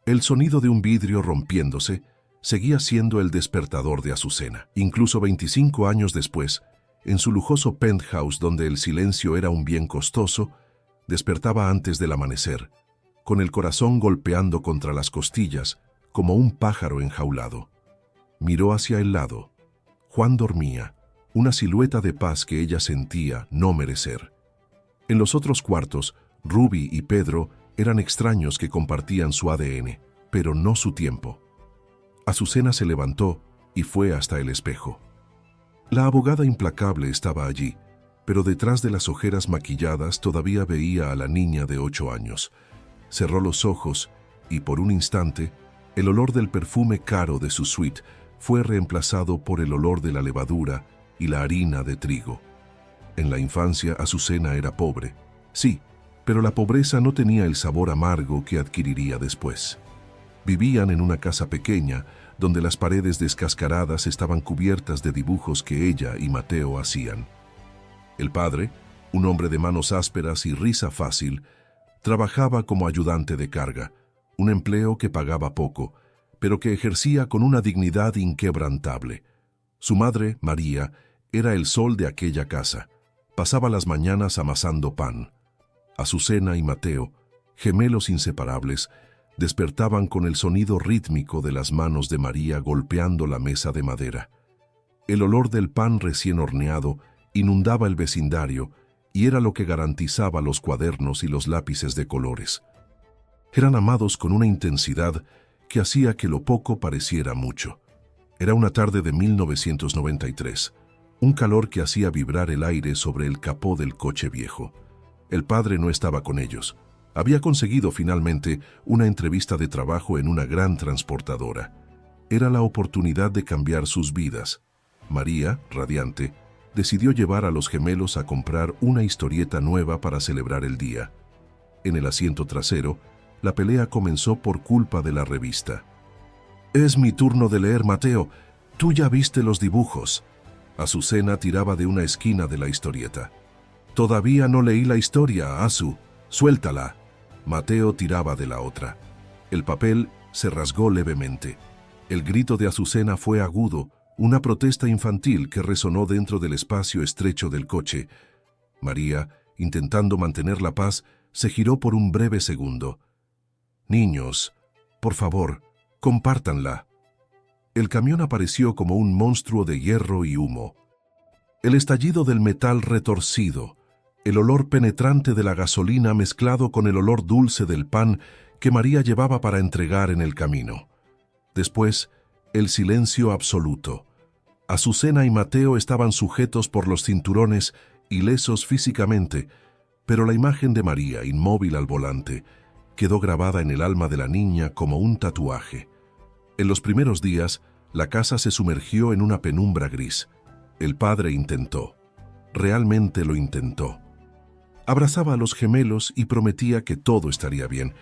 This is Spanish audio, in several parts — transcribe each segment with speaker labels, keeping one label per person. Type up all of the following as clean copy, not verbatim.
Speaker 1: El sonido de un vidrio rompiéndose seguía siendo el despertador de Azucena. Incluso 25 años después, en su lujoso penthouse donde el silencio era un bien costoso, despertaba antes del amanecer, con el corazón golpeando contra las costillas como un pájaro enjaulado. Miró hacia el lado. Juan dormía, una silueta de paz que ella sentía no merecer. En los otros cuartos, Ruby y Pedro eran extraños que compartían su ADN, pero no su tiempo. Azucena se levantó y fue hasta el espejo. La abogada implacable estaba allí, pero detrás de las ojeras maquilladas todavía veía a la niña de 8 años. Cerró los ojos y por un instante, el olor del perfume caro de su suite fue reemplazado por el olor de la levadura y la harina de trigo. En la infancia, Azucena era pobre, sí, pero la pobreza no tenía el sabor amargo que adquiriría después. Vivían en una casa pequeña, donde las paredes descascaradas estaban cubiertas de dibujos que ella y Mateo hacían. El padre, un hombre de manos ásperas y risa fácil, trabajaba como ayudante de carga, un empleo que pagaba poco, pero que ejercía con una dignidad inquebrantable. Su madre, María, era el sol de aquella casa. Pasaba las mañanas amasando pan. Azucena y Mateo, gemelos inseparables, despertaban con el sonido rítmico de las manos de María golpeando la mesa de madera. El olor del pan recién horneado inundaba el vecindario y era lo que garantizaba los cuadernos y los lápices de colores. Eran amados con una intensidad que hacía que lo poco pareciera mucho. Era una tarde de 1993, un calor que hacía vibrar el aire sobre el capó del coche viejo. El padre no estaba con ellos. Había conseguido finalmente una entrevista de trabajo en una gran transportadora. Era la oportunidad de cambiar sus vidas. María, radiante, decidió llevar a los gemelos a comprar una historieta nueva para celebrar el día. En el asiento trasero, la pelea comenzó por culpa de la revista. «Es mi turno de leer, Mateo. Tú ya viste los dibujos». Azucena tiraba de una esquina de la historieta. «Todavía no leí la historia, Azu. Suéltala». Mateo tiraba de la otra. El papel se rasgó levemente. El grito de Azucena fue agudo, una protesta infantil que resonó dentro del espacio estrecho del coche. María, intentando mantener la paz, se giró por un breve segundo. «Niños, por favor, compártanla». El camión apareció como un monstruo de hierro y humo. El estallido del metal retorcido, el olor penetrante de la gasolina mezclado con el olor dulce del pan que María llevaba para entregar en el camino. Después, el silencio absoluto. Azucena y Mateo estaban sujetos por los cinturones, ilesos físicamente, pero la imagen de María, inmóvil al volante, quedó grabada en el alma de la niña como un tatuaje. En los primeros días, la casa se sumergió en una penumbra gris. El padre intentó. Realmente lo intentó. Abrazaba a los gemelos y prometía que todo estaría bien,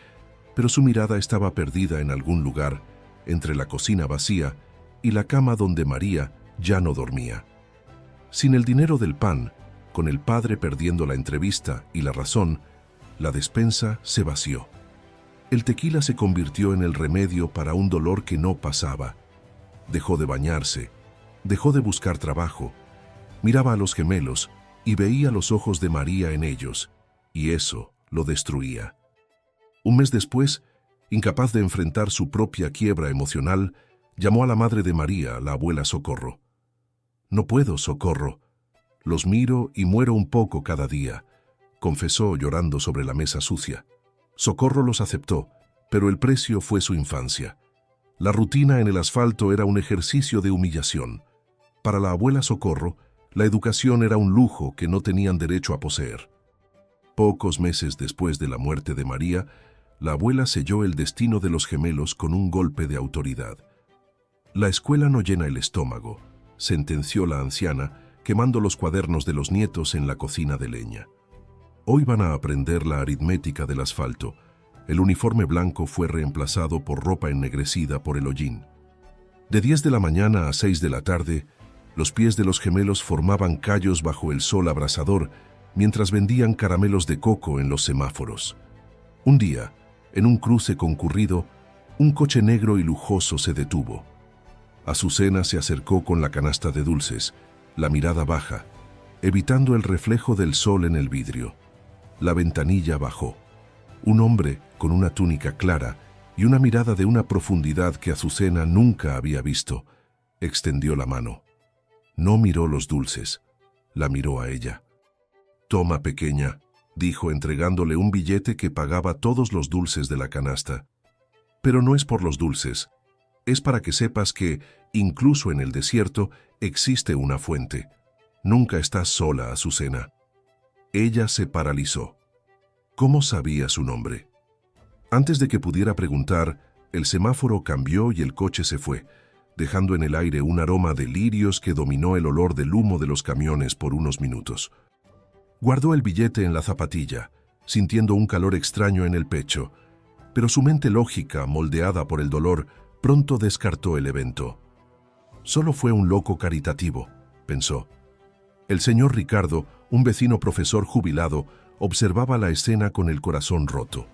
Speaker 1: pero su mirada estaba perdida en algún lugar, entre la cocina vacía y la cama donde María ya no dormía. Sin el dinero del pan, con el padre perdiendo la entrevista y la razón, la despensa se vació. El tequila se convirtió en el remedio para un dolor que no pasaba. Dejó de bañarse, dejó de buscar trabajo, miraba a los gemelos y veía los ojos de María en ellos, y eso lo destruía. Un mes después, incapaz de enfrentar su propia quiebra emocional, llamó a la madre de María, la abuela Socorro. «No puedo, Socorro. Los miro y muero un poco cada día», confesó llorando sobre la mesa sucia. Socorro los aceptó, pero el precio fue su infancia. La rutina en el asfalto era un ejercicio de humillación. Para la abuela Socorro, la educación era un lujo que no tenían derecho a poseer. Pocos meses después de la muerte de María, la abuela selló el destino de los gemelos con un golpe de autoridad. «La escuela no llena el estómago», sentenció la anciana, quemando los cuadernos de los nietos en la cocina de leña. «Hoy van a aprender la aritmética del asfalto». El uniforme blanco fue reemplazado por ropa ennegrecida por el hollín. De 10 de la mañana a 6 de la tarde, los pies de los gemelos formaban callos bajo el sol abrasador mientras vendían caramelos de coco en los semáforos. Un día, en un cruce concurrido, Un coche negro y lujoso se detuvo. Azucena se acercó con la canasta de dulces, la mirada baja, evitando el reflejo del sol en el vidrio. La ventanilla bajó. Un hombre con una túnica clara y una mirada de una profundidad que Azucena nunca había visto, extendió la mano. No miró los dulces, la miró a ella. «Toma, pequeña», dijo entregándole un billete que pagaba todos los dulces de la canasta. «Pero no es por los dulces. Es para que sepas que, incluso en el desierto, existe una fuente. Nunca estás sola, Azucena». Ella se paralizó. ¿Cómo sabía su nombre? Antes de que pudiera preguntar, el semáforo cambió y el coche se fue, dejando en el aire un aroma de lirios que dominó el olor del humo de los camiones por unos minutos. Guardó el billete en la zapatilla, sintiendo un calor extraño en el pecho, pero su mente lógica, moldeada por el dolor, pronto descartó el evento. Solo fue un loco caritativo, pensó. El señor Ricardo, un vecino profesor jubilado, observaba la escena con el corazón roto.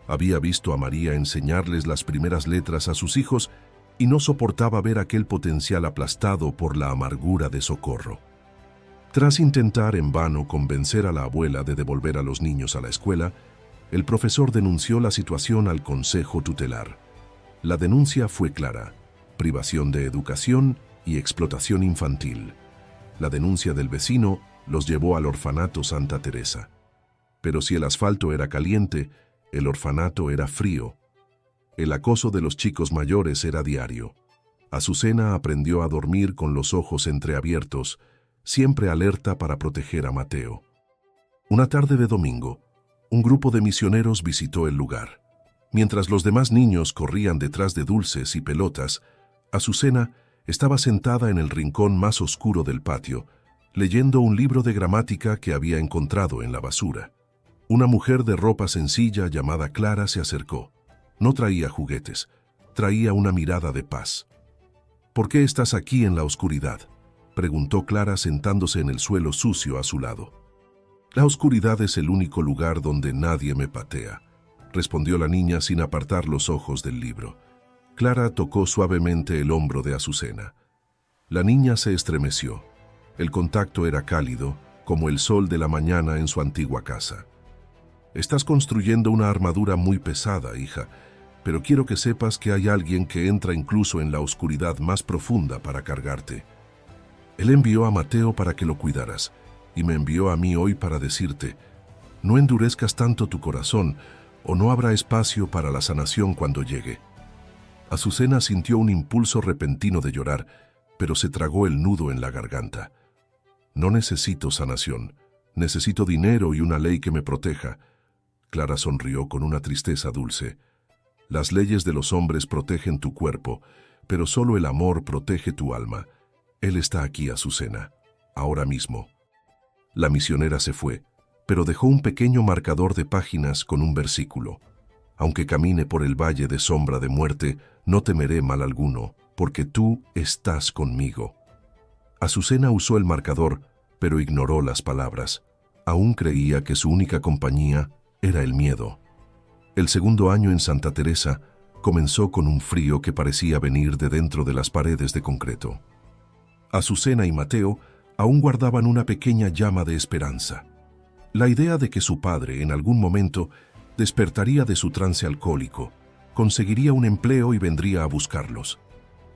Speaker 1: Había visto a María enseñarles las primeras letras a sus hijos y no soportaba ver aquel potencial aplastado por la amargura de Socorro. Tras intentar en vano convencer a la abuela de devolver a los niños a la escuela, el profesor denunció la situación al consejo tutelar. La denuncia fue clara: privación de educación y explotación infantil. La denuncia del vecino los llevó al orfanato Santa Teresa. Pero si el asfalto era caliente, el orfanato era frío. El acoso de los chicos mayores era diario. Azucena aprendió a dormir con los ojos entreabiertos, siempre alerta para proteger a Mateo. Una tarde de domingo, un grupo de misioneros visitó el lugar. Mientras los demás niños corrían detrás de dulces y pelotas, Azucena estaba sentada en el rincón más oscuro del patio, leyendo un libro de gramática que había encontrado en la basura. Una mujer de ropa sencilla llamada Clara se acercó. No traía juguetes, traía una mirada de paz. «¿Por qué estás aquí en la oscuridad?», preguntó Clara sentándose en el suelo sucio a su lado. «La oscuridad es el único lugar donde nadie me patea», respondió la niña sin apartar los ojos del libro. Clara tocó suavemente el hombro de Azucena. La niña se estremeció. El contacto era cálido, como el sol de la mañana en su antigua casa. «Estás construyendo una armadura muy pesada, hija, pero quiero que sepas que hay alguien que entra incluso en la oscuridad más profunda para cargarte. Él envió a Mateo para que lo cuidaras, y me envió a mí hoy para decirte: no endurezcas tanto tu corazón, o no habrá espacio para la sanación cuando llegue». Azucena sintió un impulso repentino de llorar, pero se tragó el nudo en la garganta. «No necesito sanación, necesito dinero y una ley que me proteja». Clara sonrió con una tristeza dulce. «Las leyes de los hombres protegen tu cuerpo, pero solo el amor protege tu alma. Él está aquí, Azucena, ahora mismo». La misionera se fue, pero dejó un pequeño marcador de páginas con un versículo. «Aunque camine por el valle de sombra de muerte, no temeré mal alguno, porque tú estás conmigo». Azucena usó el marcador, pero ignoró las palabras. Aún creía que su única compañía era el miedo. El segundo año en Santa Teresa comenzó con un frío que parecía venir de dentro de las paredes de concreto. Azucena y Mateo aún guardaban una pequeña llama de esperanza. La idea de que su padre, en algún momento, despertaría de su trance alcohólico, conseguiría un empleo y vendría a buscarlos.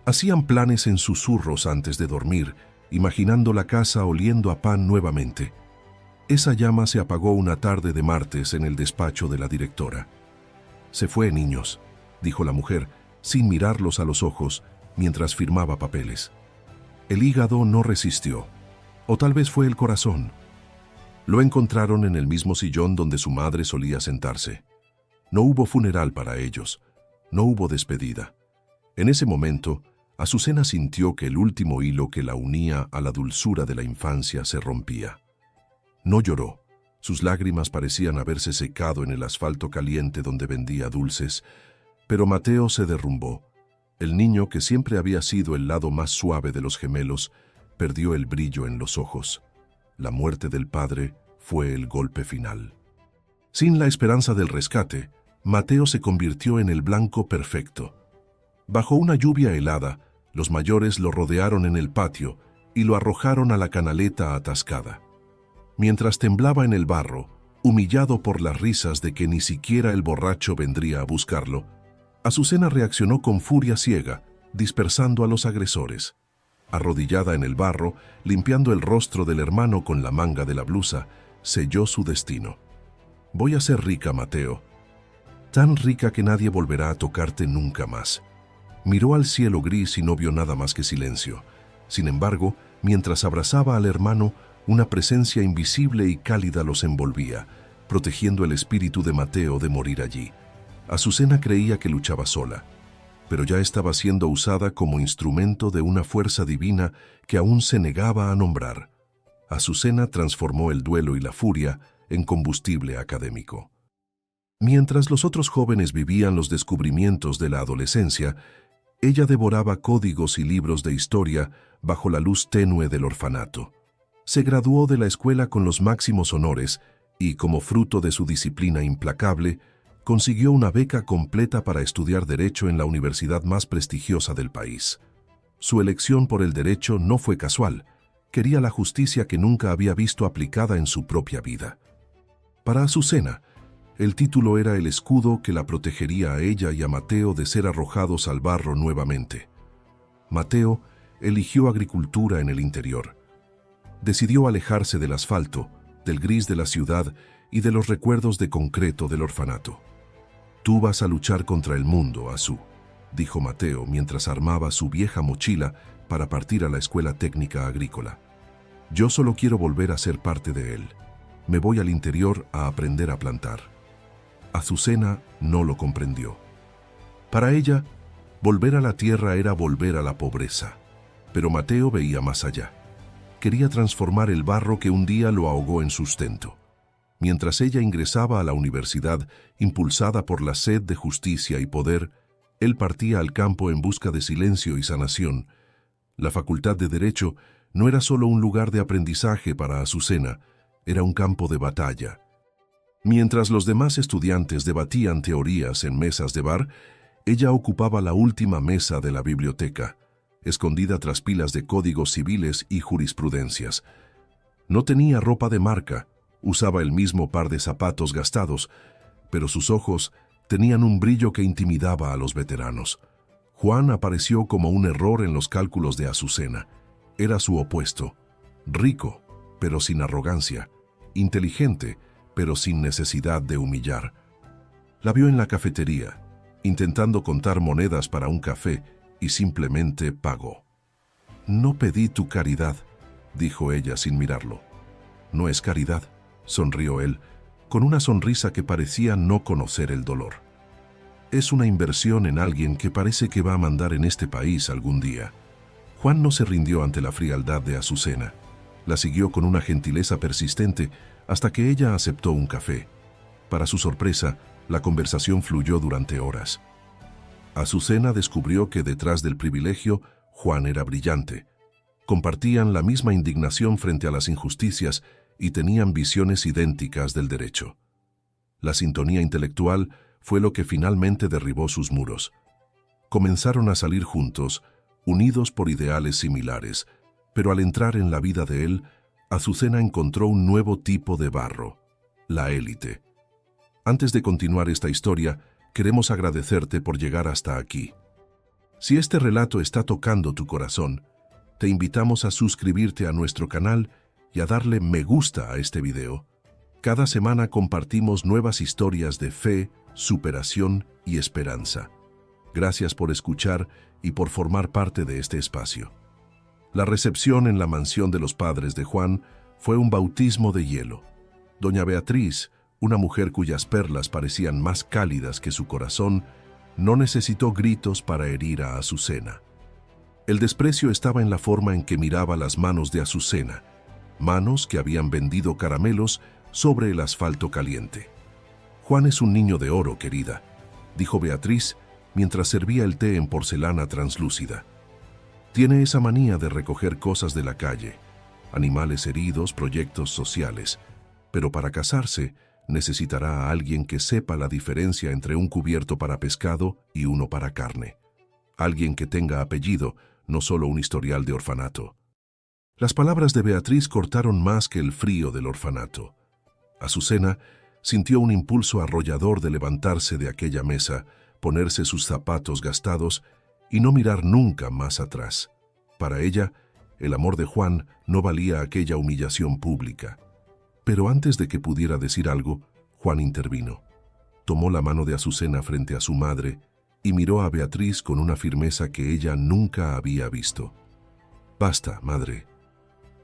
Speaker 1: Hacían planes en susurros antes de dormir, imaginando la casa oliendo a pan nuevamente. Esa llama se apagó una tarde de martes en el despacho de la directora. «Se fue, niños», dijo la mujer, sin mirarlos a los ojos, mientras firmaba papeles. El hígado no resistió, o tal vez fue el corazón. Lo encontraron en el mismo sillón donde su madre solía sentarse. No hubo funeral para ellos, no hubo despedida. En ese momento, Azucena sintió que el último hilo que la unía a la dulzura de la infancia se rompía. No lloró. Sus lágrimas parecían haberse secado en el asfalto caliente donde vendía dulces, pero Mateo se derrumbó. El niño, que siempre había sido el lado más suave de los gemelos, perdió el brillo en los ojos. La muerte del padre fue el golpe final. Sin la esperanza del rescate, Mateo se convirtió en el blanco perfecto. Bajo una lluvia helada, los mayores lo rodearon en el patio y lo arrojaron a la canaleta atascada. Mientras temblaba en el barro, humillado por las risas de que ni siquiera el borracho vendría a buscarlo, Azucena reaccionó con furia ciega, dispersando a los agresores. Arrodillada en el barro, limpiando el rostro del hermano con la manga de la blusa, selló su destino. «Voy a ser rica, Mateo. Tan rica que nadie volverá a tocarte nunca más». Miró al cielo gris y no vio nada más que silencio. Sin embargo, mientras abrazaba al hermano, una presencia invisible y cálida los envolvía, protegiendo el espíritu de Mateo de morir allí. Azucena creía que luchaba sola, pero ya estaba siendo usada como instrumento de una fuerza divina que aún se negaba a nombrar. Azucena transformó el duelo y la furia en combustible académico. Mientras los otros jóvenes vivían los descubrimientos de la adolescencia, ella devoraba códigos y libros de historia bajo la luz tenue del orfanato. Se graduó de la escuela con los máximos honores y, como fruto de su disciplina implacable, consiguió una beca completa para estudiar Derecho en la universidad más prestigiosa del país. Su elección por el derecho no fue casual. Quería la justicia que nunca había visto aplicada en su propia vida. Para Azucena, el título era el escudo que la protegería a ella y a Mateo de ser arrojados al barro nuevamente. Mateo eligió agricultura en el interior. Decidió alejarse del asfalto, del gris de la ciudad y de los recuerdos de concreto del orfanato. «Tú vas a luchar contra el mundo, Azú», dijo Mateo mientras armaba su vieja mochila para partir a la escuela técnica agrícola. «Yo solo quiero volver a ser parte de él. Me voy al interior a aprender a plantar». Azucena no lo comprendió. Para ella, volver a la tierra era volver a la pobreza. Pero Mateo veía más allá. Quería transformar el barro que un día lo ahogó en sustento. Mientras ella ingresaba a la universidad, impulsada por la sed de justicia y poder, él partía al campo en busca de silencio y sanación. La Facultad de Derecho no era solo un lugar de aprendizaje para Azucena, era un campo de batalla. Mientras los demás estudiantes debatían teorías en mesas de bar, ella ocupaba la última mesa de la biblioteca, escondida tras pilas de códigos civiles y jurisprudencias. No tenía ropa de marca, usaba el mismo par de zapatos gastados, pero sus ojos tenían un brillo que intimidaba a los veteranos. Juan apareció como un error en los cálculos de Azucena. Era su opuesto, rico, pero sin arrogancia, inteligente, pero sin necesidad de humillar. La vio en la cafetería, intentando contar monedas para un café, y simplemente pagó. «No pedí tu caridad», dijo ella sin mirarlo. «No es caridad», sonrió él, con una sonrisa que parecía no conocer el dolor. «Es una inversión en alguien que parece que va a mandar en este país algún día». Juan no se rindió ante la frialdad de Azucena. La siguió con una gentileza persistente hasta que ella aceptó un café. Para su sorpresa, la conversación fluyó durante horas. Azucena descubrió que detrás del privilegio, Juan era brillante. Compartían la misma indignación frente a las injusticias y tenían visiones idénticas del derecho. La sintonía intelectual fue lo que finalmente derribó sus muros. Comenzaron a salir juntos, unidos por ideales similares, pero al entrar en la vida de él, Azucena encontró un nuevo tipo de barro, la élite. Antes de continuar esta historia, queremos agradecerte por llegar hasta aquí. Si este relato está tocando tu corazón, te invitamos a suscribirte a nuestro canal y a darle me gusta a este video. Cada semana compartimos nuevas historias de fe, superación y esperanza. Gracias por escuchar y por formar parte de este espacio. La recepción en la mansión de los padres de Juan fue un bautismo de hielo. Doña Beatriz, una mujer cuyas perlas parecían más cálidas que su corazón, no necesitó gritos para herir a Azucena. El desprecio estaba en la forma en que miraba las manos de Azucena, manos que habían vendido caramelos sobre el asfalto caliente. «Juan es un niño de oro, querida», dijo Beatriz mientras servía el té en porcelana translúcida. «Tiene esa manía de recoger cosas de la calle, animales heridos, proyectos sociales, pero para casarse Necesitará a alguien que sepa la diferencia entre un cubierto para pescado y uno para carne. Alguien que tenga apellido, no solo un historial de orfanato. Las palabras de Beatriz cortaron más que el frío del orfanato. Azucena sintió un impulso arrollador de levantarse de aquella mesa, ponerse sus zapatos gastados y no mirar nunca más atrás. Para ella, el amor de Juan no valía aquella humillación pública. Pero antes de que pudiera decir algo, Juan intervino. Tomó la mano de Azucena frente a su madre y miró a Beatriz con una firmeza que ella nunca había visto. «Basta, madre.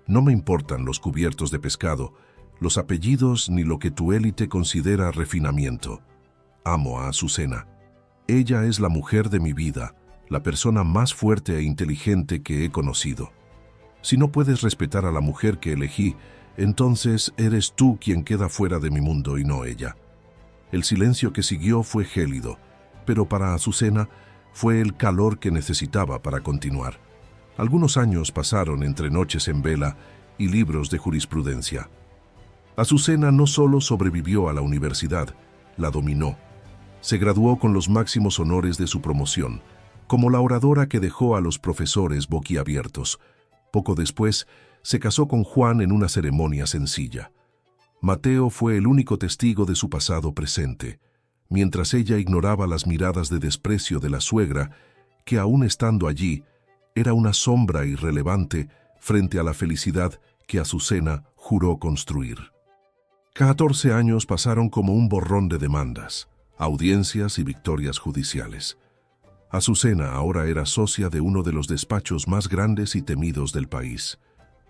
Speaker 1: No me importan los cubiertos de pescado, los apellidos ni lo que tu élite considera refinamiento. Amo a Azucena. Ella es la mujer de mi vida, la persona más fuerte e inteligente que he conocido. Si no puedes respetar a la mujer que elegí, entonces eres tú quien queda fuera de mi mundo y no ella». El silencio que siguió fue gélido, pero para Azucena fue el calor que necesitaba para continuar. Algunos años pasaron entre noches en vela y libros de jurisprudencia. Azucena no solo sobrevivió a la universidad, la dominó. Se graduó con los máximos honores de su promoción, como la oradora que dejó a los profesores boquiabiertos. Poco después, se casó con Juan en una ceremonia sencilla. Mateo fue el único testigo de su pasado presente, mientras ella ignoraba las miradas de desprecio de la suegra, que aún estando allí, era una sombra irrelevante frente a la felicidad que Azucena juró construir. 14 años pasaron como un borrón de demandas, audiencias y victorias judiciales. Azucena ahora era socia de uno de los despachos más grandes y temidos del país.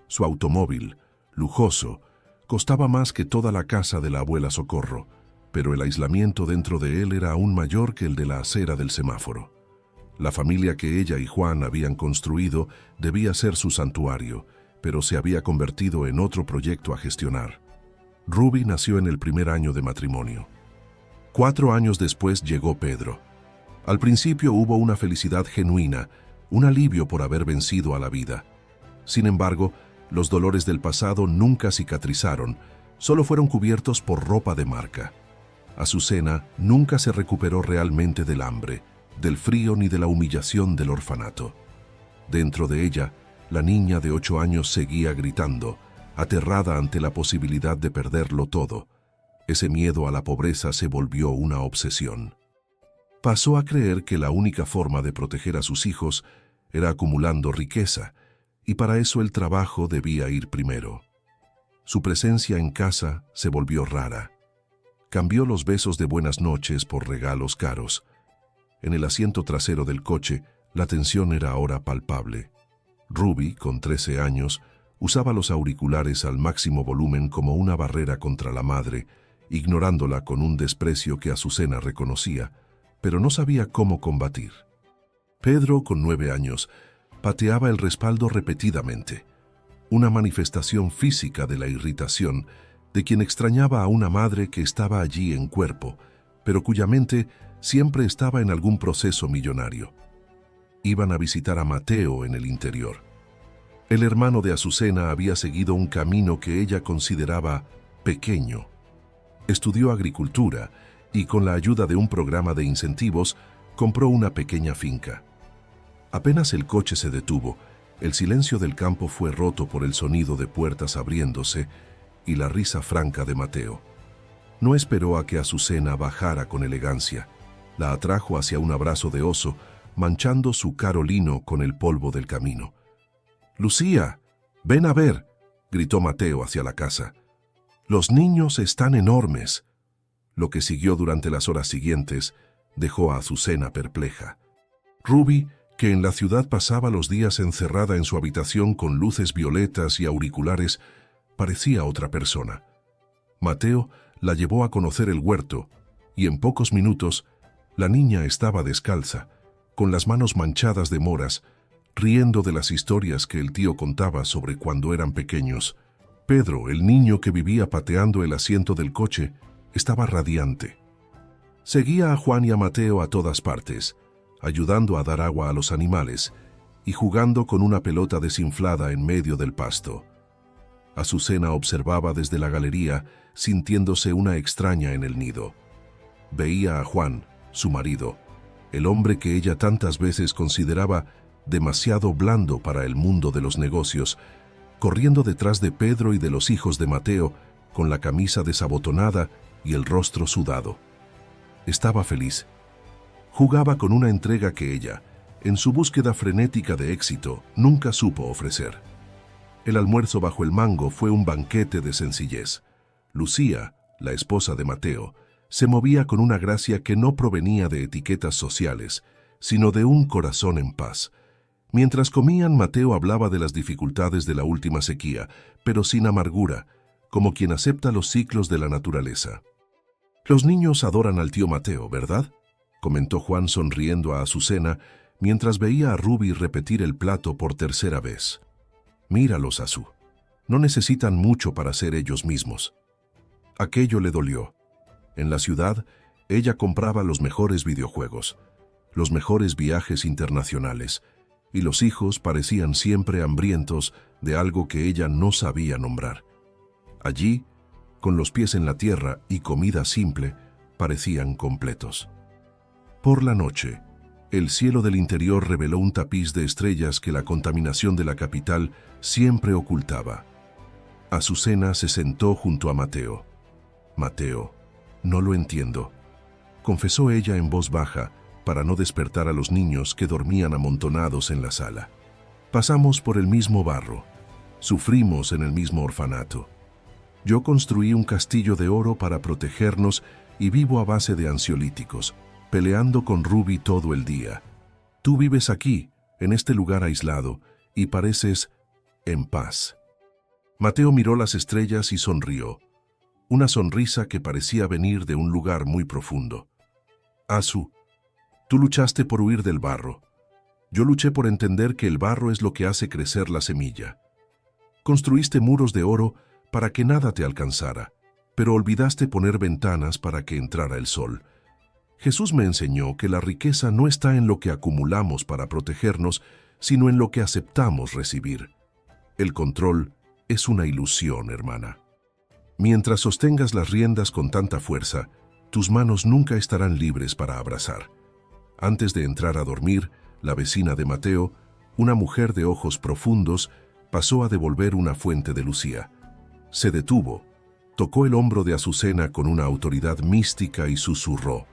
Speaker 1: Su automóvil, lujoso, costaba más que toda la casa de la abuela Socorro, pero el aislamiento dentro de él era aún mayor que el de la acera del semáforo. La familia que ella y Juan habían construido debía ser su santuario, pero se había convertido en otro proyecto a gestionar. Ruby nació en el primer año de matrimonio. 4 años después llegó Pedro. Al principio hubo una felicidad genuina, un alivio por haber vencido a la vida. Sin embargo, los dolores del pasado nunca cicatrizaron, solo fueron cubiertos por ropa de marca. Azucena nunca se recuperó realmente del hambre, del frío ni de la humillación del orfanato. Dentro de ella, la niña de 8 años seguía gritando, aterrada ante la posibilidad de perderlo todo. Ese miedo a la pobreza se volvió una obsesión. Pasó a creer que la única forma de proteger a sus hijos era acumulando riqueza, y para eso el trabajo debía ir primero. Su presencia en casa se volvió rara. Cambió los besos de buenas noches por regalos caros. En el asiento trasero del coche, la tensión era ahora palpable. Ruby, con 13 años, usaba los auriculares al máximo volumen como una barrera contra la madre, ignorándola con un desprecio que Azucena reconocía, pero no sabía cómo combatir. Pedro, con 9 años, pateaba el respaldo repetidamente, una manifestación física de la irritación de quien extrañaba a una madre que estaba allí en cuerpo, pero cuya mente siempre estaba en algún proceso millonario. Iban a visitar a Mateo en el interior. El hermano de Azucena había seguido un camino que ella consideraba pequeño. Estudió agricultura y con la ayuda de un programa de incentivos compró una pequeña finca. Apenas el coche se detuvo, el silencio del campo fue roto por el sonido de puertas abriéndose y la risa franca de Mateo. No esperó a que Azucena bajara con elegancia. La atrajo hacia un abrazo de oso, manchando su caro lino con el polvo del camino. «Lucía, ven a ver», gritó Mateo hacia la casa. «Los niños están enormes». Lo que siguió durante las horas siguientes dejó a Azucena perpleja. Ruby, que en la ciudad pasaba los días encerrada en su habitación con luces violetas y auriculares, parecía otra persona. Mateo la llevó a conocer el huerto, y en pocos minutos la niña estaba descalza, con las manos manchadas de moras, riendo de las historias que el tío contaba sobre cuando eran pequeños. Pedro, el niño que vivía pateando el asiento del coche, estaba radiante. Seguía a Juan y a Mateo a todas partes, ayudando a dar agua a los animales y jugando con una pelota desinflada en medio del pasto. Azucena observaba desde la galería, sintiéndose una extraña en el nido. Veía a Juan, su marido, el hombre que ella tantas veces consideraba demasiado blando para el mundo de los negocios, corriendo detrás de Pedro y de los hijos de Mateo, con la camisa desabotonada y el rostro sudado. Estaba feliz. Jugaba con una entrega que ella, en su búsqueda frenética de éxito, nunca supo ofrecer. El almuerzo bajo el mango fue un banquete de sencillez. Lucía, la esposa de Mateo, se movía con una gracia que no provenía de etiquetas sociales, sino de un corazón en paz. Mientras comían, Mateo hablaba de las dificultades de la última sequía, pero sin amargura, como quien acepta los ciclos de la naturaleza. «Los niños adoran al tío Mateo, ¿verdad?», comentó Juan sonriendo a Azucena, mientras veía a Ruby repetir el plato por tercera vez. «Míralos, Azú. No necesitan mucho para ser ellos mismos». Aquello le dolió. En la ciudad, ella compraba los mejores videojuegos, los mejores viajes internacionales, y los hijos parecían siempre hambrientos de algo que ella no sabía nombrar. Allí, con los pies en la tierra y comida simple, parecían completos. Por la noche, el cielo del interior reveló un tapiz de estrellas que la contaminación de la capital siempre ocultaba. Azucena se sentó junto a Mateo. «Mateo, no lo entiendo», confesó ella en voz baja para no despertar a los niños que dormían amontonados en la sala. «Pasamos por el mismo barro, sufrimos en el mismo orfanato. Yo construí un castillo de oro para protegernos y vivo a base de ansiolíticos, peleando con Ruby todo el día. Tú vives aquí, en este lugar aislado, y pareces en paz». Mateo miró las estrellas y sonrió, una sonrisa que parecía venir de un lugar muy profundo. «Azú, tú luchaste por huir del barro. Yo luché por entender que el barro es lo que hace crecer la semilla. Construiste muros de oro para que nada te alcanzara, pero olvidaste poner ventanas para que entrara el sol. Jesús me enseñó que la riqueza no está en lo que acumulamos para protegernos, sino en lo que aceptamos recibir. El control es una ilusión, hermana. Mientras sostengas las riendas con tanta fuerza, tus manos nunca estarán libres para abrazar». Antes de entrar a dormir, la vecina de Mateo, una mujer de ojos profundos, pasó a devolver una fuente de Lucía. Se detuvo, tocó el hombro de Azucena con una autoridad mística y susurró: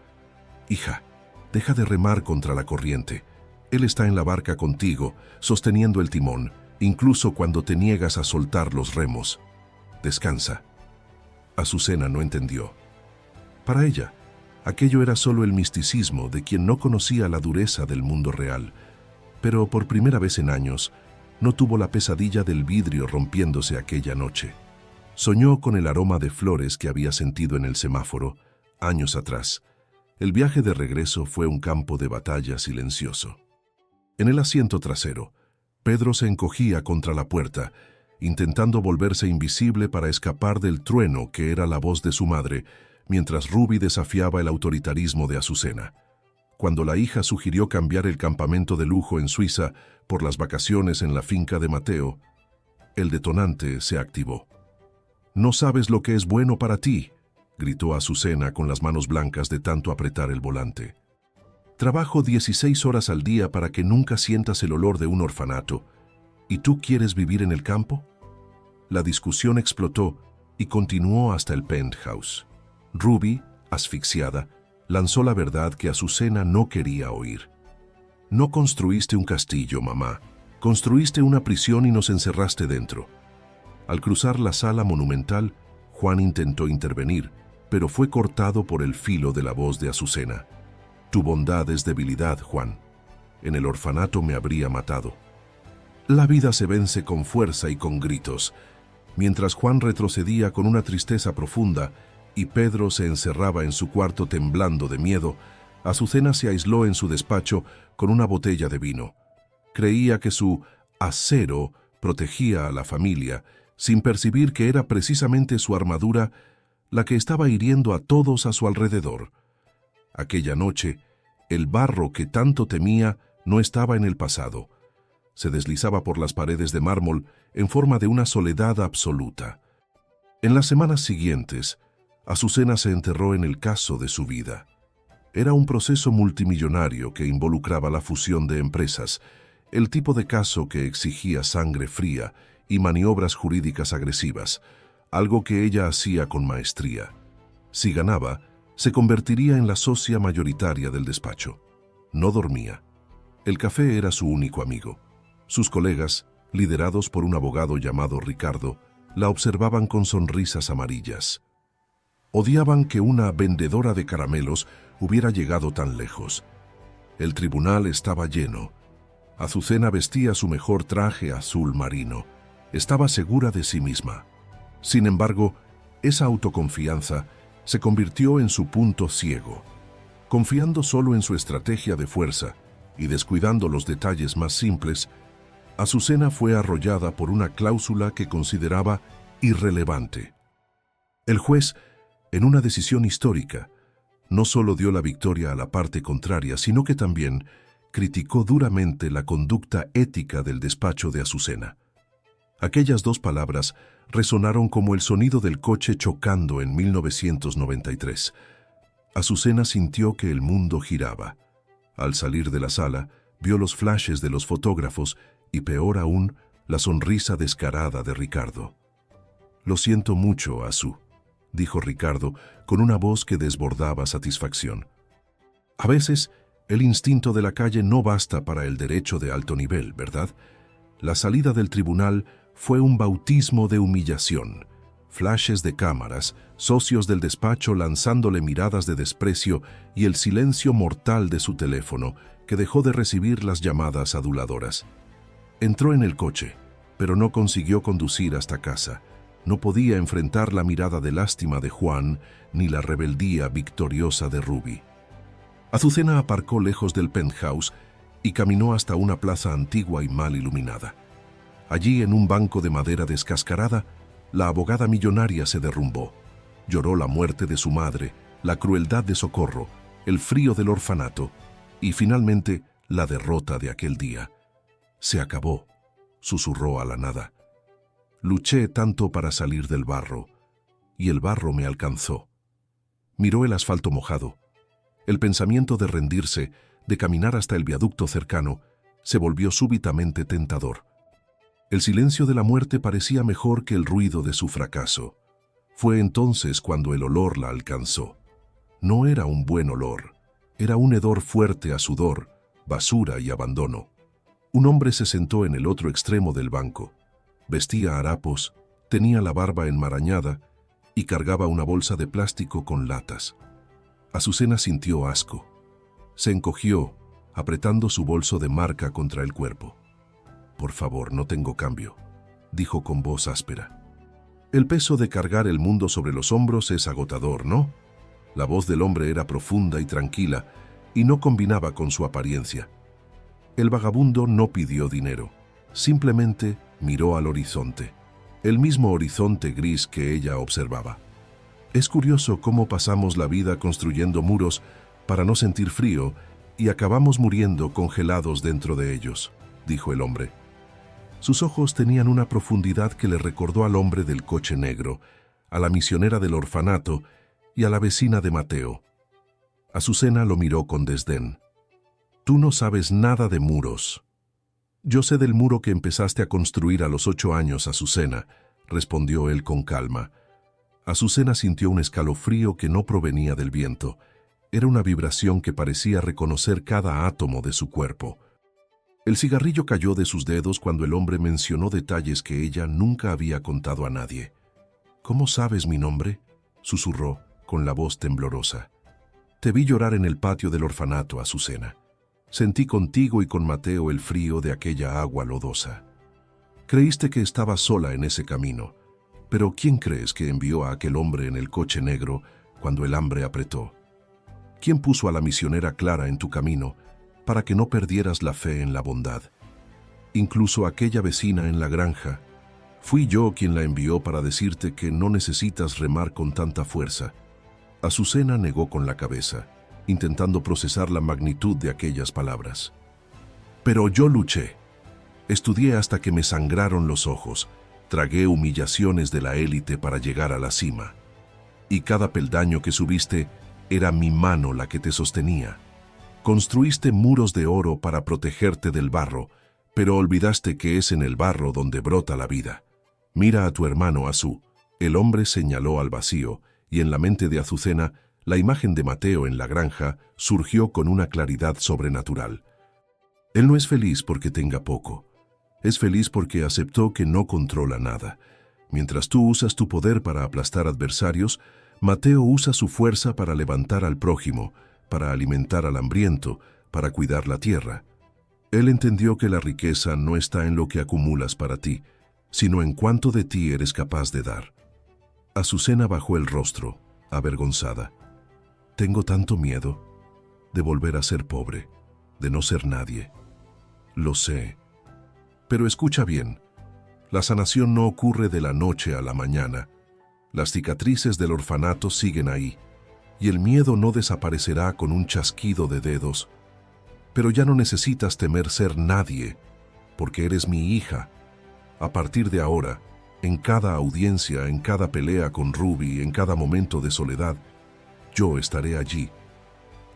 Speaker 1: «Hija, deja de remar contra la corriente. Él está en la barca contigo, sosteniendo el timón, incluso cuando te niegas a soltar los remos. Descansa». Azucena no entendió. Para ella, aquello era solo el misticismo de quien no conocía la dureza del mundo real, pero por primera vez en años no tuvo la pesadilla del vidrio rompiéndose aquella noche. Soñó con el aroma de flores que había sentido en el semáforo años atrás. El viaje de regreso fue un campo de batalla silencioso. En el asiento trasero, Pedro se encogía contra la puerta, intentando volverse invisible para escapar del trueno que era la voz de su madre, mientras Ruby desafiaba el autoritarismo de Azucena. Cuando la hija sugirió cambiar el campamento de lujo en Suiza por las vacaciones en la finca de Mateo, el detonante se activó. «No sabes lo que es bueno para ti», gritó Azucena con las manos blancas de tanto apretar el volante. «Trabajo 16 horas al día para que nunca sientas el olor de un orfanato. ¿Y tú quieres vivir en el campo?». La discusión explotó y continuó hasta el penthouse. Ruby, asfixiada, lanzó la verdad que Azucena no quería oír. «No construiste un castillo, mamá. Construiste una prisión y nos encerraste dentro». Al cruzar la sala monumental, Juan intentó intervenir, pero fue cortado por el filo de la voz de Azucena. «Tu bondad es debilidad, Juan. En el orfanato me habría matado». La vida se vence con fuerza y con gritos. Mientras Juan retrocedía con una tristeza profunda y Pedro se encerraba en su cuarto temblando de miedo, Azucena se aisló en su despacho con una botella de vino. Creía que su acero protegía a la familia, sin percibir que era precisamente su armadura la que estaba hiriendo a todos a su alrededor. Aquella noche, el barro que tanto temía no estaba en el pasado. se deslizaba por las paredes de mármol en forma de una soledad absoluta. En las semanas siguientes, Azucena se enterró en el caso de su vida. Era un proceso multimillonario que involucraba la fusión de empresas, el tipo de caso que exigía sangre fría y maniobras jurídicas agresivas, algo que ella hacía con maestría. Si ganaba, se convertiría en la socia mayoritaria del despacho. No dormía. El café era su único amigo. Sus colegas, liderados por un abogado llamado Ricardo, la observaban con sonrisas amarillas. Odiaban que una vendedora de caramelos hubiera llegado tan lejos. El tribunal estaba lleno. Azucena vestía su mejor traje azul marino. Estaba segura de sí misma. Sin embargo, esa autoconfianza se convirtió en su punto ciego. Confiando solo en su estrategia de fuerza y descuidando los detalles más simples, Azucena fue arrollada por una cláusula que consideraba irrelevante. El juez, en una decisión histórica, no solo dio la victoria a la parte contraria, sino que también criticó duramente la conducta ética del despacho de Azucena. Aquellas dos palabras resonaron como el sonido del coche chocando en 1993. Azucena sintió que el mundo giraba. Al salir de la sala, vio los flashes de los fotógrafos y, peor aún, la sonrisa descarada de Ricardo. «Lo siento mucho, Azu», dijo Ricardo con una voz que desbordaba satisfacción. A veces, el instinto de la calle no basta para el derecho de alto nivel, ¿verdad? La salida del tribunal fue un bautismo de humillación. Flashes de cámaras, socios del despacho lanzándole miradas de desprecio y el silencio mortal de su teléfono, que dejó de recibir las llamadas aduladoras. Entró en el coche, pero no consiguió conducir hasta casa. No podía enfrentar la mirada de lástima de Juan ni la rebeldía victoriosa de Ruby. Azucena aparcó lejos del penthouse y caminó hasta una plaza antigua y mal iluminada. Allí, en un banco de madera descascarada, la abogada millonaria se derrumbó. Lloró la muerte de su madre, la crueldad de Socorro, el frío del orfanato y, finalmente, la derrota de aquel día. «Se acabó», susurró a la nada. «Luché tanto para salir del barro, y el barro me alcanzó». Miró el asfalto mojado. El pensamiento de rendirse, de caminar hasta el viaducto cercano, se volvió súbitamente tentador. El silencio de la muerte parecía mejor que el ruido de su fracaso. Fue entonces cuando el olor la alcanzó. No era un buen olor, era un hedor fuerte a sudor, basura y abandono. Un hombre se sentó en el otro extremo del banco. Vestía harapos, tenía la barba enmarañada y cargaba una bolsa de plástico con latas. Azucena sintió asco. Se encogió, apretando su bolso de marca contra el cuerpo. «Por favor, no tengo cambio», dijo con voz áspera. El peso de cargar el mundo sobre los hombros es agotador, ¿no? La voz del hombre era profunda y tranquila y no combinaba con su apariencia. El vagabundo no pidió dinero, simplemente miró al horizonte, el mismo horizonte gris que ella observaba. «Es curioso cómo pasamos la vida construyendo muros para no sentir frío y acabamos muriendo congelados dentro de ellos», dijo el hombre. Sus ojos tenían una profundidad que le recordó al hombre del coche negro, a la misionera del orfanato y a la vecina de Mateo. Azucena lo miró con desdén. «Tú no sabes nada de muros». «Yo sé del muro que empezaste a construir a los 8 años, Azucena», respondió él con calma. Azucena sintió un escalofrío que no provenía del viento. Era una vibración que parecía reconocer cada átomo de su cuerpo. El cigarrillo cayó de sus dedos cuando el hombre mencionó detalles que ella nunca había contado a nadie. «¿Cómo sabes mi nombre?», susurró con la voz temblorosa. «Te vi llorar en el patio del orfanato, Azucena. Sentí contigo y con Mateo el frío de aquella agua lodosa. Creíste que estaba sola en ese camino, pero ¿quién crees que envió a aquel hombre en el coche negro cuando el hambre apretó? ¿Quién puso a la misionera Clara en tu camino para que no perdieras la fe en la bondad? Incluso aquella vecina en la granja. Fui yo quien la envió para decirte que no necesitas remar con tanta fuerza». Azucena negó con la cabeza, intentando procesar la magnitud de aquellas palabras. «Pero yo luché. Estudié hasta que me sangraron los ojos, tragué humillaciones de la élite para llegar a la cima. Y cada peldaño que subiste era mi mano la que te sostenía. Construiste muros de oro para protegerte del barro, pero olvidaste que es en el barro donde brota la vida. Mira a tu hermano Azú. El hombre señaló al vacío, y en la mente de Azucena, la imagen de Mateo en la granja surgió con una claridad sobrenatural. Él no es feliz porque tenga poco. Es feliz porque aceptó que no controla nada. Mientras tú usas tu poder para aplastar adversarios, Mateo usa su fuerza para levantar al prójimo, para alimentar al hambriento, para cuidar la tierra. Él entendió que la riqueza no está en lo que acumulas para ti, sino en cuánto de ti eres capaz de dar. Azucena bajó el rostro, avergonzada. Tengo tanto miedo de volver a ser pobre, de no ser nadie. Lo sé. Pero escucha bien, la sanación no ocurre de la noche a la mañana. Las cicatrices del orfanato siguen ahí, y el miedo no desaparecerá con un chasquido de dedos. Pero ya no necesitas temer ser nadie, porque eres mi hija. A partir de ahora, en cada audiencia, en cada pelea con Ruby, en cada momento de soledad, yo estaré allí.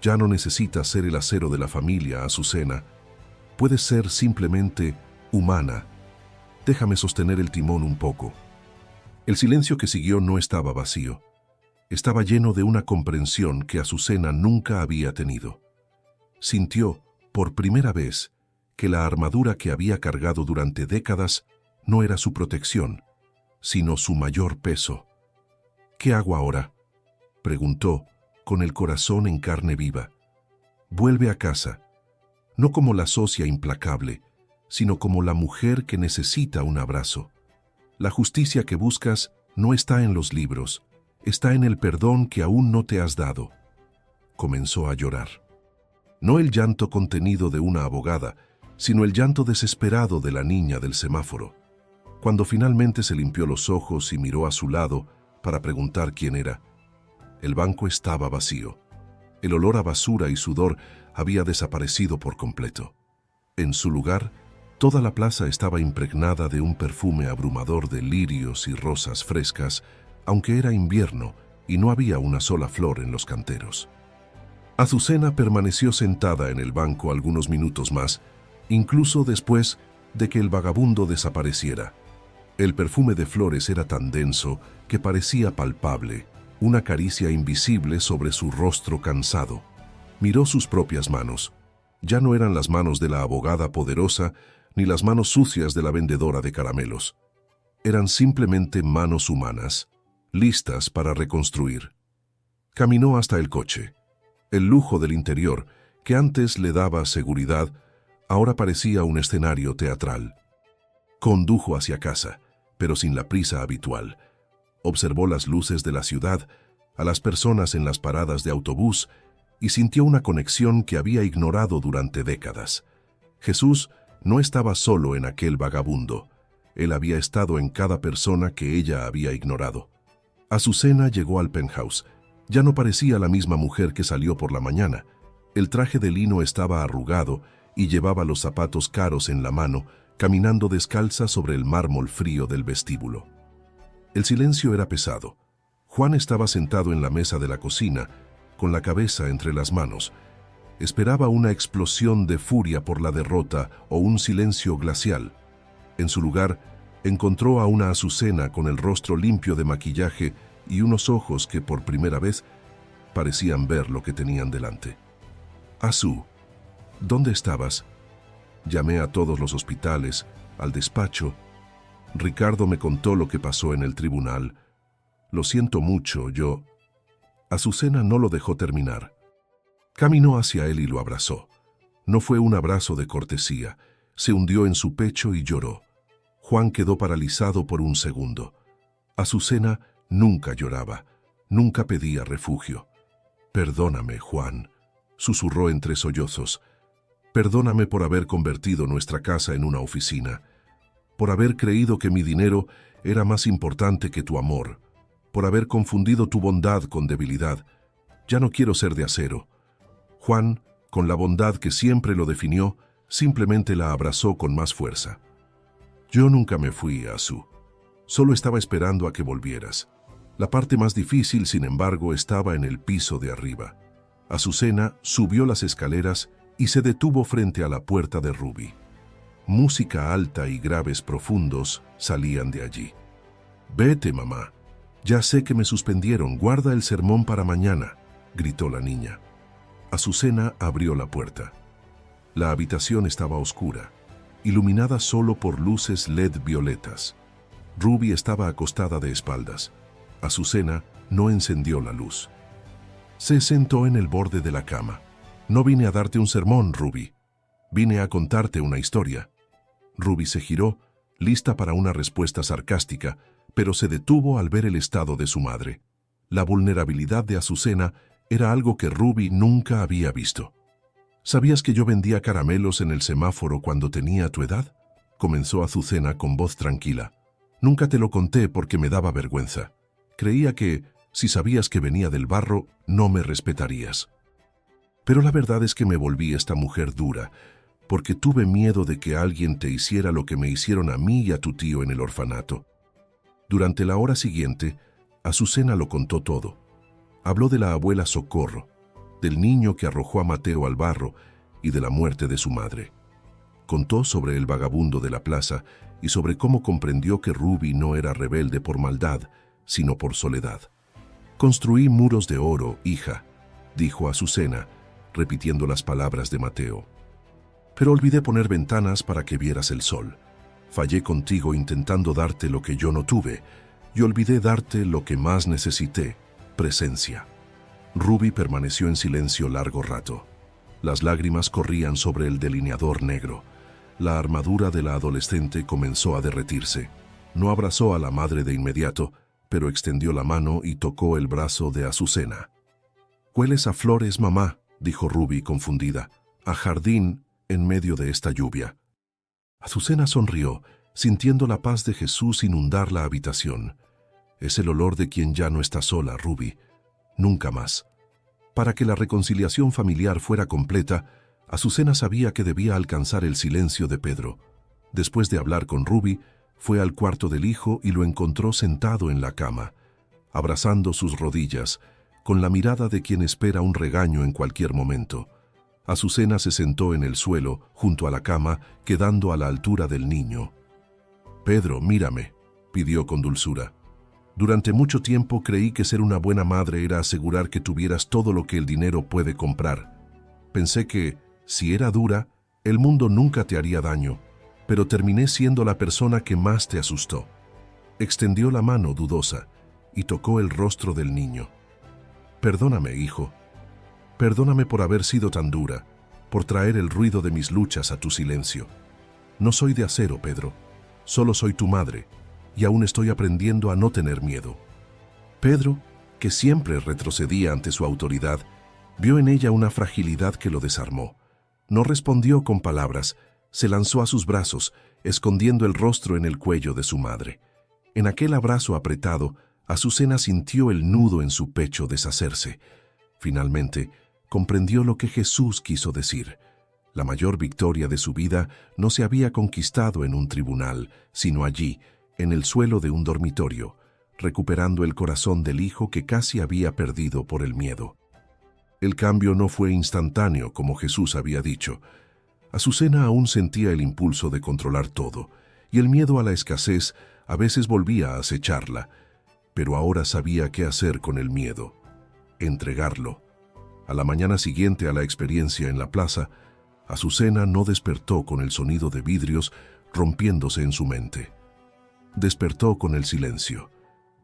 Speaker 1: Ya no necesitas ser el acero de la familia, Azucena. Puedes ser simplemente humana. Déjame sostener el timón un poco. El silencio que siguió no estaba vacío. Estaba lleno de una comprensión que Azucena nunca había tenido. Sintió, por primera vez, que la armadura que había cargado durante décadas no era su protección, sino su mayor peso. ¿Qué hago ahora?, preguntó, con el corazón en carne viva. Vuelve a casa, no como la socia implacable, sino como la mujer que necesita un abrazo. La justicia que buscas no está en los libros, está en el perdón que aún no te has dado. Comenzó a llorar. No el llanto contenido de una abogada, sino el llanto desesperado de la niña del semáforo. Cuando finalmente se limpió los ojos y miró a su lado para preguntar quién era, el banco estaba vacío. El olor a basura y sudor había desaparecido por completo. En su lugar, toda la plaza estaba impregnada de un perfume abrumador de lirios y rosas frescas, aunque era invierno y no había una sola flor en los canteros. Azucena permaneció sentada en el banco algunos minutos más, incluso después de que el vagabundo desapareciera. El perfume de flores era tan denso que parecía palpable, una caricia invisible sobre su rostro cansado. Miró sus propias manos. Ya no eran las manos de la abogada poderosa ni las manos sucias de la vendedora de caramelos. Eran simplemente manos humanas, listas para reconstruir. Caminó hasta el coche. El lujo del interior, que antes le daba seguridad, ahora parecía un escenario teatral. Condujo hacia casa, pero sin la prisa habitual. Observó las luces de la ciudad, a las personas en las paradas de autobús, y sintió una conexión que había ignorado durante décadas. Jesús no estaba solo en aquel vagabundo. Él había estado en cada persona que ella había ignorado. Azucena llegó al penthouse. Ya no parecía la misma mujer que salió por la mañana. El traje de lino estaba arrugado y llevaba los zapatos caros en la mano, caminando descalza sobre el mármol frío del vestíbulo. El silencio era pesado. Juan estaba sentado en la mesa de la cocina, con la cabeza entre las manos. Esperaba una explosión de furia por la derrota o un silencio glacial. En su lugar, encontró a una Azucena con el rostro limpio de maquillaje y unos ojos que por primera vez parecían ver lo que tenían delante. «Azú, ¿dónde estabas?» Llamé a todos los hospitales, al despacho. Ricardo me contó lo que pasó en el tribunal. Lo siento mucho, yo... Azucena no lo dejó terminar. Caminó hacia él y lo abrazó. No fue un abrazo de cortesía. Se hundió en su pecho y lloró. Juan quedó paralizado por un segundo. Azucena nunca lloraba, nunca pedía refugio. «Perdóname, Juan», susurró entre sollozos. «Perdóname por haber convertido nuestra casa en una oficina, por haber creído que mi dinero era más importante que tu amor, por haber confundido tu bondad con debilidad. Ya no quiero ser de acero». Juan, con la bondad que siempre lo definió, simplemente la abrazó con más fuerza. Yo nunca me fui, Azu. Solo estaba esperando a que volvieras. La parte más difícil, sin embargo, estaba en el piso de arriba. Azucena subió las escaleras y se detuvo frente a la puerta de Ruby. Música alta y graves profundos salían de allí. «Vete, mamá. Ya sé que me suspendieron. Guarda el sermón para mañana», gritó la niña. Azucena abrió la puerta. La habitación estaba oscura, iluminada solo por luces LED violetas. Ruby estaba acostada de espaldas. Azucena no encendió la luz. Se sentó en el borde de la cama. «No vine a darte un sermón, Ruby. Vine a contarte una historia». Ruby se giró, lista para una respuesta sarcástica, pero se detuvo al ver el estado de su madre. La vulnerabilidad de Azucena era algo que Ruby nunca había visto. «¿Sabías que yo vendía caramelos en el semáforo cuando tenía tu edad?», comenzó Azucena con voz tranquila. «Nunca te lo conté porque me daba vergüenza. Creía que, si sabías que venía del barro, no me respetarías. Pero la verdad es que me volví esta mujer dura, porque tuve miedo de que alguien te hiciera lo que me hicieron a mí y a tu tío en el orfanato». Durante la hora siguiente, Azucena lo contó todo. Habló de la abuela Socorro, del niño que arrojó a Mateo al barro y de la muerte de su madre. Contó sobre el vagabundo de la plaza y sobre cómo comprendió que Ruby no era rebelde por maldad, sino por soledad. «Construí muros de oro, hija», dijo Azucena, repitiendo las palabras de Mateo. «Pero olvidé poner ventanas para que vieras el sol. Fallé contigo intentando darte lo que yo no tuve, y olvidé darte lo que más necesité, presencia». Ruby permaneció en silencio largo rato. Las lágrimas corrían sobre el delineador negro. La armadura de la adolescente comenzó a derretirse. No abrazó a la madre de inmediato, pero extendió la mano y tocó el brazo de Azucena. «Hueles a flores, mamá», dijo Ruby confundida, «a jardín en medio de esta lluvia». Azucena sonrió, sintiendo la paz de Jesús inundar la habitación. «Es el olor de quien ya no está sola, Ruby. Nunca más». Para que la reconciliación familiar fuera completa, Azucena sabía que debía alcanzar el silencio de Pedro. Después de hablar con Ruby, fue al cuarto del hijo y lo encontró sentado en la cama, abrazando sus rodillas, con la mirada de quien espera un regaño en cualquier momento. Azucena se sentó en el suelo, junto a la cama, quedando a la altura del niño. «Pedro, mírame», pidió con dulzura. «Durante mucho tiempo creí que ser una buena madre era asegurar que tuvieras todo lo que el dinero puede comprar. Pensé que, si era dura, el mundo nunca te haría daño, pero terminé siendo la persona que más te asustó». Extendió la mano dudosa y tocó el rostro del niño. «Perdóname, hijo. Perdóname por haber sido tan dura, por traer el ruido de mis luchas a tu silencio. No soy de acero, Pedro. Solo soy tu madre, y aún estoy aprendiendo a no tener miedo». Pedro, que siempre retrocedía ante su autoridad, vio en ella una fragilidad que lo desarmó. No respondió con palabras, se lanzó a sus brazos, escondiendo el rostro en el cuello de su madre. En aquel abrazo apretado, Azucena sintió el nudo en su pecho deshacerse. Finalmente, comprendió lo que Jesús quiso decir. La mayor victoria de su vida no se había conquistado en un tribunal, sino allí, en el suelo de un dormitorio, recuperando el corazón del hijo que casi había perdido por el miedo. El cambio no fue instantáneo, como Jesús había dicho. Azucena aún sentía el impulso de controlar todo, y el miedo a la escasez a veces volvía a acecharla, pero ahora sabía qué hacer con el miedo: entregarlo. A la mañana siguiente a la experiencia en la plaza, Azucena no despertó con el sonido de vidrios rompiéndose en su mente. Despertó con el silencio.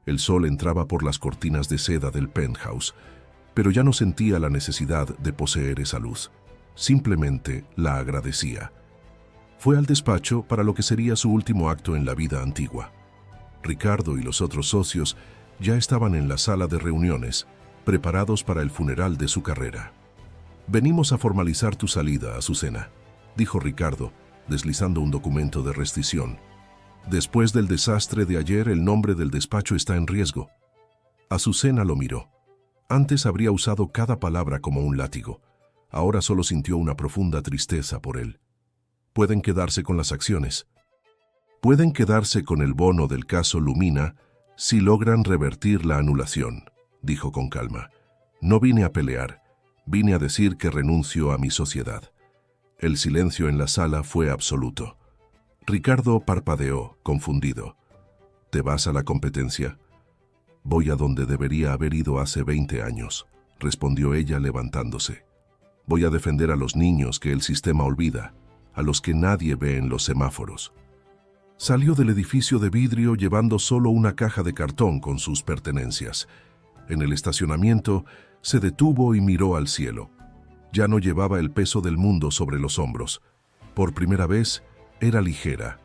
Speaker 1: El sol entraba por las cortinas de seda del penthouse, pero ya no sentía la necesidad de poseer esa luz. Simplemente la agradecía. Fue al despacho para lo que sería su último acto en la vida antigua. Ricardo y los otros socios ya estaban en la sala de reuniones, preparados para el funeral de su carrera. «Venimos a formalizar tu salida, Azucena», dijo Ricardo, deslizando un documento de rescisión. «Después del desastre de ayer, el nombre del despacho está en riesgo». Azucena lo miró. Antes habría usado cada palabra como un látigo. Ahora solo sintió una profunda tristeza por él. Pueden quedarse con las acciones. Pueden quedarse con el bono del caso Lumina si logran revertir la anulación, dijo con calma. No vine a pelear, vine a decir que renuncio a mi sociedad. El silencio en la sala fue absoluto. Ricardo parpadeó, confundido. ¿Te vas a la competencia? Voy a donde debería haber ido hace 20 años, respondió ella levantándose. Voy a defender a los niños que el sistema olvida, a los que nadie ve en los semáforos. Salió del edificio de vidrio llevando solo una caja de cartón con sus pertenencias. En el estacionamiento se detuvo y miró al cielo. Ya no llevaba el peso del mundo sobre los hombros. Por primera vez, era ligera.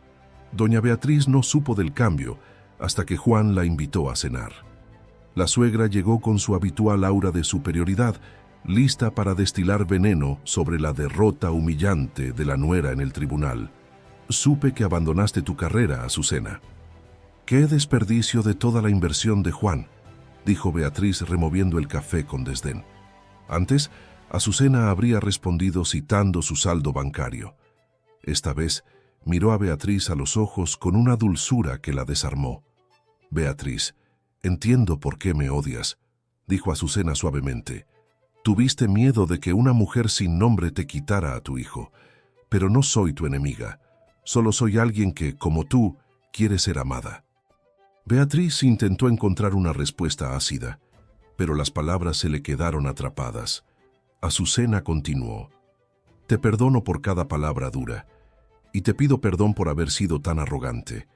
Speaker 1: Doña Beatriz no supo del cambio hasta que Juan la invitó a cenar. La suegra llegó con su habitual aura de superioridad, lista para destilar veneno sobre la derrota humillante de la nuera en el tribunal. Supe que abandonaste tu carrera, Azucena. ¡Qué desperdicio de toda la inversión de Juan!, dijo Beatriz removiendo el café con desdén. Antes, Azucena habría respondido citando su saldo bancario. Esta vez, miró a Beatriz a los ojos con una dulzura que la desarmó. Beatriz, entiendo por qué me odias, dijo Azucena suavemente. Tuviste miedo de que una mujer sin nombre te quitara a tu hijo, pero no soy tu enemiga. Solo soy alguien que, como tú, quiere ser amada. Beatriz intentó encontrar una respuesta ácida, pero las palabras se le quedaron atrapadas. Azucena continuó. Te perdono por cada palabra dura, y te pido perdón por haber sido tan arrogante.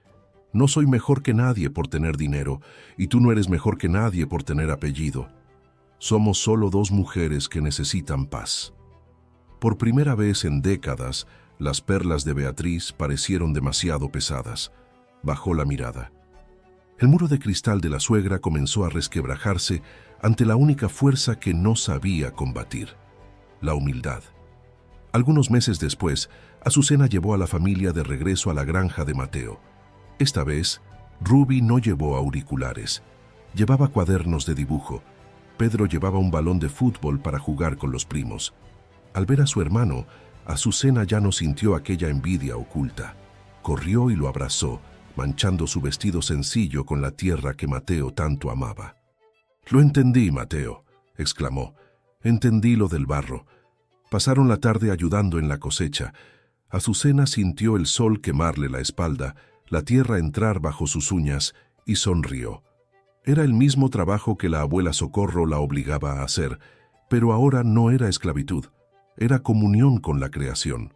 Speaker 1: No soy mejor que nadie por tener dinero, y tú no eres mejor que nadie por tener apellido. Somos solo dos mujeres que necesitan paz. Por primera vez en décadas, las perlas de Beatriz parecieron demasiado pesadas. Bajó la mirada. El muro de cristal de la suegra comenzó a resquebrajarse ante la única fuerza que no sabía combatir: la humildad. Algunos meses después, Azucena llevó a la familia de regreso a la granja de Mateo. Esta vez, Ruby no llevó auriculares. Llevaba cuadernos de dibujo. Pedro llevaba un balón de fútbol para jugar con los primos. Al ver a su hermano, Azucena ya no sintió aquella envidia oculta. Corrió y lo abrazó, manchando su vestido sencillo con la tierra que Mateo tanto amaba. «Lo entendí, Mateo», exclamó. «Entendí lo del barro». Pasaron la tarde ayudando en la cosecha. Azucena sintió el sol quemarle la espalda, la tierra entrar bajo sus uñas, y sonrió. Era el mismo trabajo que la abuela Socorro la obligaba a hacer, pero ahora no era esclavitud. Era comunión con la creación.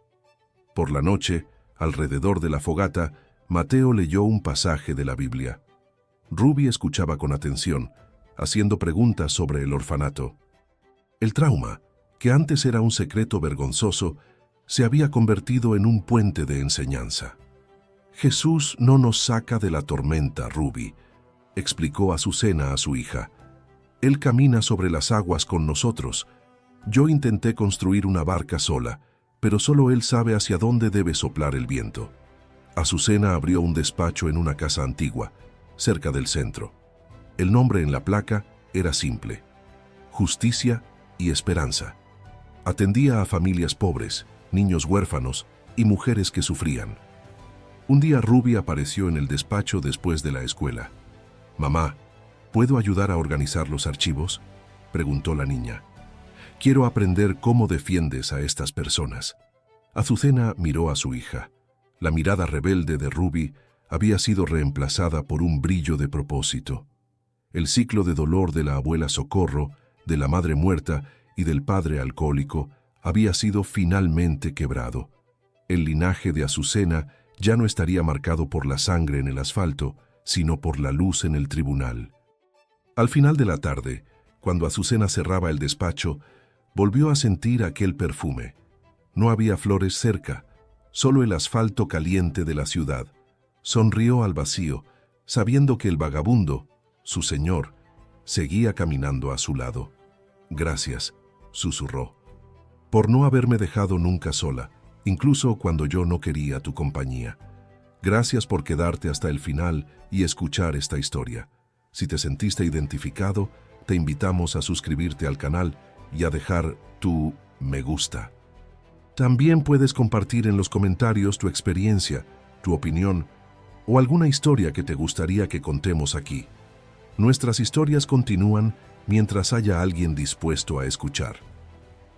Speaker 1: Por la noche, alrededor de la fogata, Mateo leyó un pasaje de la Biblia. Ruby escuchaba con atención, haciendo preguntas sobre el orfanato. El trauma, que antes era un secreto vergonzoso, se había convertido en un puente de enseñanza. Jesús no nos saca de la tormenta, Ruby, explicó Azucena a su hija. Él camina sobre las aguas con nosotros. Yo intenté construir una barca sola, pero solo él sabe hacia dónde debe soplar el viento. Azucena abrió un despacho en una casa antigua, cerca del centro. El nombre en la placa era simple: Justicia y Esperanza. Atendía a familias pobres, niños huérfanos y mujeres que sufrían. Un día Ruby apareció en el despacho después de la escuela. «Mamá, ¿puedo ayudar a organizar los archivos?», preguntó la niña. «Quiero aprender cómo defiendes a estas personas». Azucena miró a su hija. La mirada rebelde de Ruby había sido reemplazada por un brillo de propósito. El ciclo de dolor de la abuela Socorro, de la madre muerta y del padre alcohólico había sido finalmente quebrado. El linaje de Azucena ya no estaría marcado por la sangre en el asfalto, sino por la luz en el tribunal. Al final de la tarde, cuando Azucena cerraba el despacho, volvió a sentir aquel perfume. No había flores cerca, solo el asfalto caliente de la ciudad. Sonrió al vacío, sabiendo que el vagabundo, su señor, seguía caminando a su lado. «Gracias», susurró, «por no haberme dejado nunca sola, incluso cuando yo no quería tu compañía. Gracias por quedarte hasta el final y escuchar esta historia. Si te sentiste identificado, te invitamos a suscribirte al canal y a dejar tu me gusta». También puedes compartir en los comentarios tu experiencia, tu opinión o alguna historia que te gustaría que contemos aquí. Nuestras historias continúan mientras haya alguien dispuesto a escuchar.